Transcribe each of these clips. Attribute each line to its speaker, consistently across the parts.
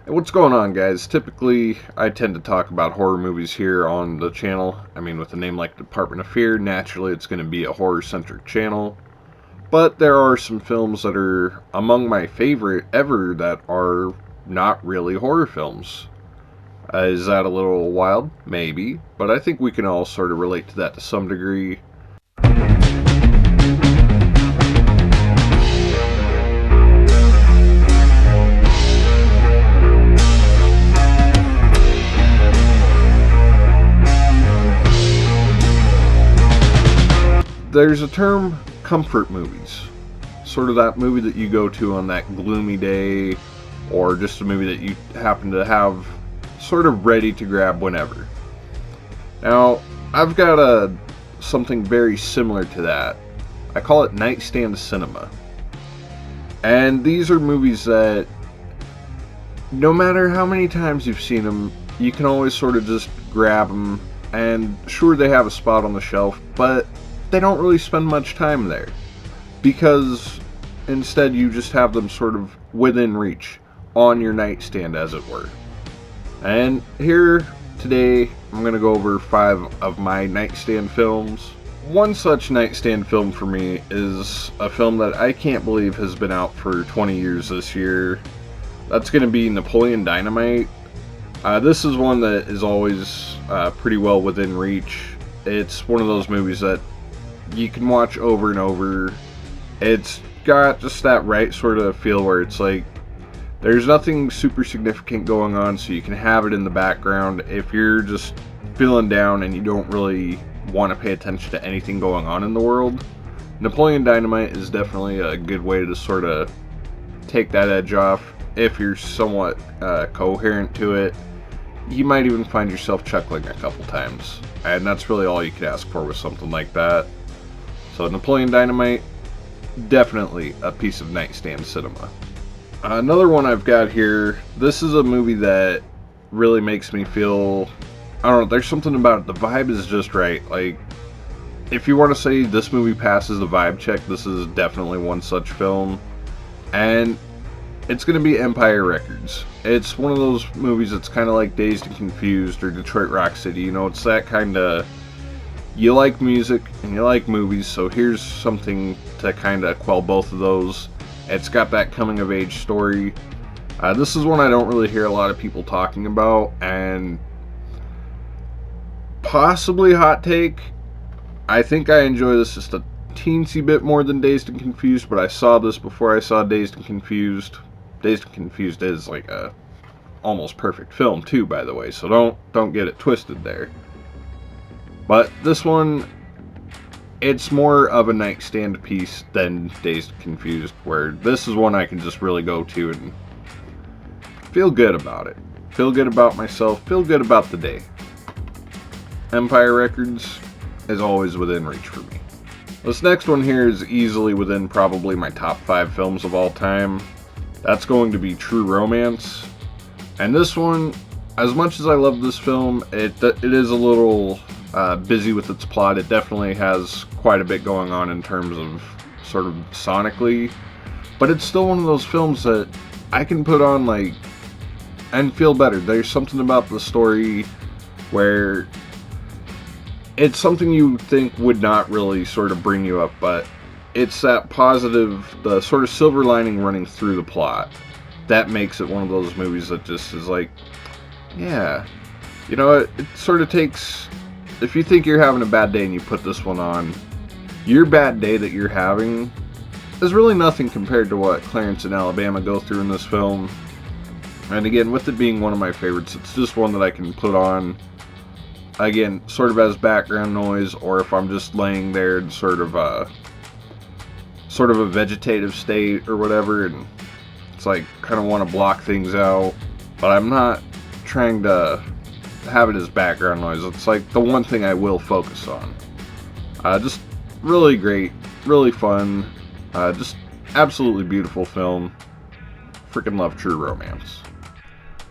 Speaker 1: Hey, what's going on, guys? Typically, I tend to talk about horror movies here on the channel. I mean, with a name like Department of Fear, naturally it's going to be a horror-centric channel. But there are some films that are among my favorite ever that are not really horror films. Is that a little wild? Maybe. But I think we can all sort of relate to that to some degree. There's a term, comfort movies. Sort of that movie that you go to on that gloomy day, or just a movie that you happen to have sort of ready to grab whenever. Now, I've got something very similar to that. I call it Nightstand Cinema. And these are movies that, no matter how many times you've seen them, you can always sort of just grab them, and sure, they have a spot on the shelf, but they don't really spend much time there, because instead you just have them sort of within reach, on your nightstand as it were. And here today I'm going to go over 5 of my nightstand films. One such nightstand film for me is a film that I can't believe has been out for 20 years this year. That's going to be Napoleon Dynamite. This is one that is always pretty well within reach. It's one of those movies that you can watch over and over. It's got just that right sort of feel where it's like there's nothing super significant going on, so you can have it in the background if you're just feeling down and you don't really want to pay attention to anything going on in the world. Napoleon Dynamite is definitely a good way to sort of take that edge off. If you're somewhat coherent to it, you might even find yourself chuckling a couple times, and that's really all you could ask for with something like that. So Napoleon Dynamite, definitely a piece of nightstand cinema. Another one I've got here, this is a movie that really makes me feel, I don't know, there's something about it, the vibe is just right. Like, if you want to say this movie passes the vibe check, this is definitely one such film. And it's going to be Empire Records. It's one of those movies that's kind of like Dazed and Confused or Detroit Rock City. You know, it's that kind of, you like music and you like movies, so here's something to kind of quell both of those. It's got that coming of age story. This is one I don't really hear a lot of people talking about, and possibly hot take, I think I enjoy this just a teensy bit more than Dazed and Confused, but I saw this before I saw Dazed and Confused. Dazed and Confused is like a almost perfect film too, by the way, so don't get it twisted there. But this one, it's more of a nightstand piece than Dazed and Confused, where this is one I can just really go to and feel good about it. Feel good about myself, feel good about the day. Empire Records is always within reach for me. This next one here is easily within probably my top 5 films of all time. That's going to be True Romance. And this one, as much as I love this film, it is a little busy with its plot. It definitely has quite a bit going on in terms of sort of sonically, but it's still one of those films that I can put on like and feel better. There's something about the story where it's something you think would not really sort of bring you up, but it's that positive, the sort of silver lining running through the plot that makes it one of those movies that just is like, yeah, you know, it sort of takes, if you think you're having a bad day and you put this one on, your bad day that you're having is really nothing compared to what Clarence and Alabama go through in this film. And again, with it being one of my favorites, it's just one that I can put on, again, sort of as background noise, or if I'm just laying there in sort of a vegetative state or whatever, and it's like, kind of want to block things out, but I'm not trying to have it as background noise. It's like the one thing I will focus on. Just really great, really fun, just absolutely beautiful film. Freaking love True Romance.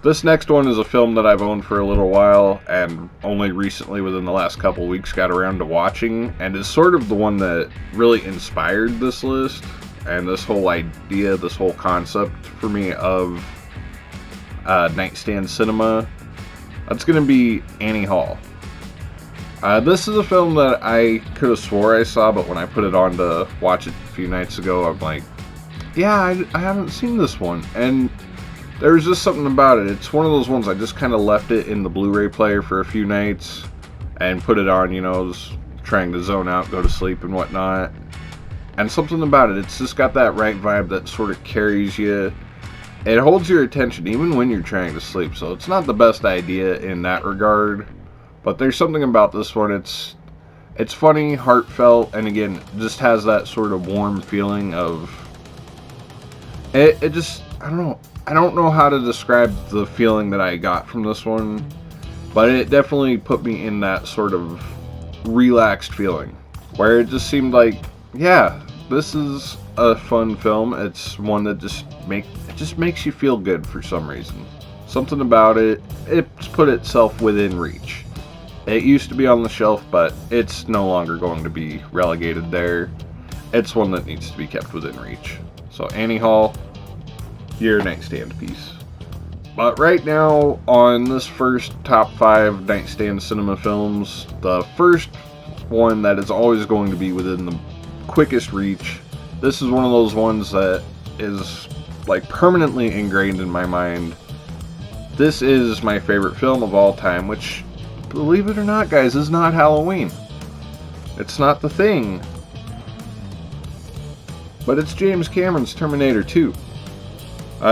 Speaker 1: This next one is a film that I've owned for a little while and only recently within the last couple weeks got around to watching, and is sort of the one that really inspired this list and this whole idea, this whole concept for me of Nightstand Cinema. That's going to be Annie Hall. This is a film that I could have swore I saw, but when I put it on to watch it a few nights ago, I'm like, yeah, I haven't seen this one. And there's just something about it. It's one of those ones I just kind of left it in the Blu-ray player for a few nights and put it on, just trying to zone out, go to sleep and whatnot. And something about it, it's just got that right vibe that sort of carries you. It holds your attention even when you're trying to sleep, so it's not the best idea in that regard. But there's something about this one, it's funny, heartfelt, and again, just has that sort of warm feeling of... It just, I don't know how to describe the feeling that I got from this one, but it definitely put me in that sort of relaxed feeling, where it just seemed like, yeah, this is a fun film. It's one that just makes you feel good for some reason. Something about it's put itself within reach. It used to be on the shelf, but it's no longer going to be relegated there. It's one that needs to be kept within reach. So Annie Hall, your nightstand piece. But right now, on this first top 5 Nightstand Cinema films, the first one that is always going to be within the quickest reach, this is one of those ones that is like permanently ingrained in my mind. This is my favorite film of all time, which, believe it or not, guys, is not Halloween. It's not The Thing. But it's James Cameron's Terminator 2.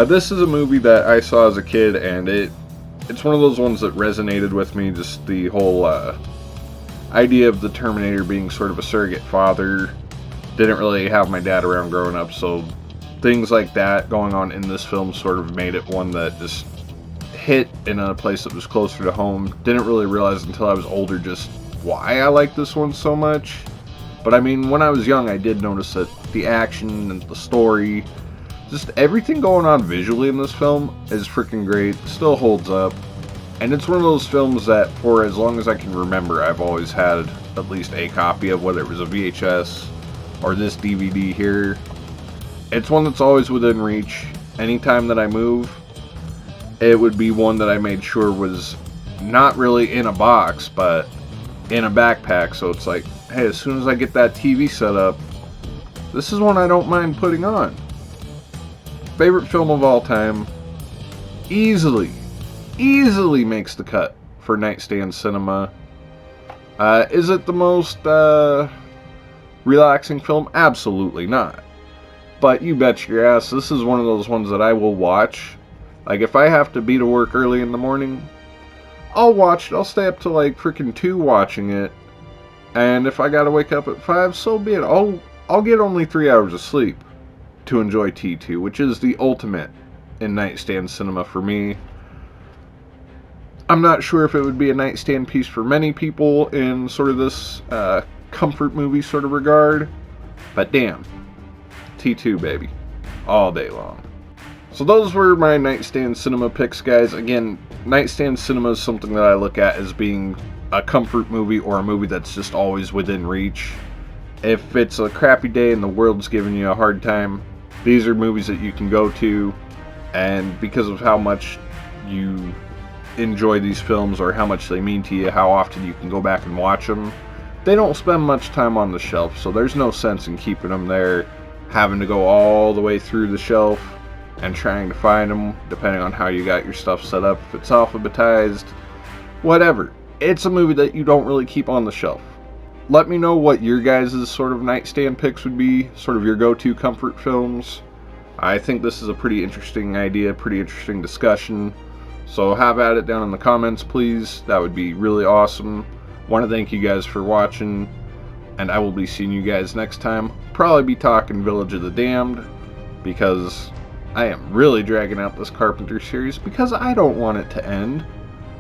Speaker 1: This is a movie that I saw as a kid, and it's one of those ones that resonated with me, just the whole idea of the Terminator being sort of a surrogate father. Didn't really have my dad around growing up, so things like that going on in this film sort of made it one that just hit in a place that was closer to home. Didn't really realize until I was older just why I like this one so much. But I mean, when I was young, I did notice that the action and the story, just everything going on visually in this film is freaking great. Still holds up. And it's one of those films that, for as long as I can remember, I've always had at least a copy of, whether it was a VHS or this DVD here. It's one that's always within reach. Anytime that I move, it would be one that I made sure was not really in a box, but in a backpack. So it's like, hey, as soon as I get that TV set up, this is one I don't mind putting on. Favorite film of all time. Easily makes the cut for Nightstand Cinema. Is it the most relaxing film? Absolutely not. But you bet your ass, this is one of those ones that I will watch. Like, if I have to be to work early in the morning, I'll watch it. I'll stay up to like freaking 2 watching it. And if I gotta wake up at 5, so be it. I'll get only 3 hours of sleep to enjoy T2, which is the ultimate in Nightstand Cinema for me. I'm not sure if it would be a nightstand piece for many people in sort of this comfort movie sort of regard, but damn, T2 baby, all day long. So those were my Nightstand Cinema picks, guys. Again, Nightstand Cinema is something that I look at as being a comfort movie or a movie that's just always within reach. If it's a crappy day and the world's giving you a hard time, these are movies that you can go to, and because of how much you enjoy these films or how much they mean to you, how often you can go back and watch them, they don't spend much time on the shelf, so there's no sense in keeping them there, having to go all the way through the shelf and trying to find them, depending on how you got your stuff set up, if it's alphabetized, whatever. It's a movie that you don't really keep on the shelf. Let me know what your guys' sort of nightstand picks would be, sort of your go-to comfort films. I think this is a pretty interesting idea, pretty interesting discussion. So have at it down in the comments, please. That would be really awesome. Want to thank you guys for watching, and I will be seeing you guys next time. Probably be talking Village of the Damned, because I am really dragging out this Carpenter series because I don't want it to end.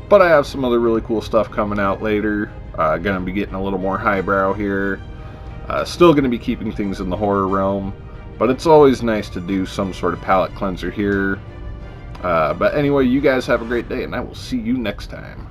Speaker 1: But I have some other really cool stuff coming out later. Gonna be getting a little more highbrow here. Still gonna be keeping things in the horror realm, but it's always nice to do some sort of palate cleanser here. But anyway, you guys have a great day, and I will see you next time.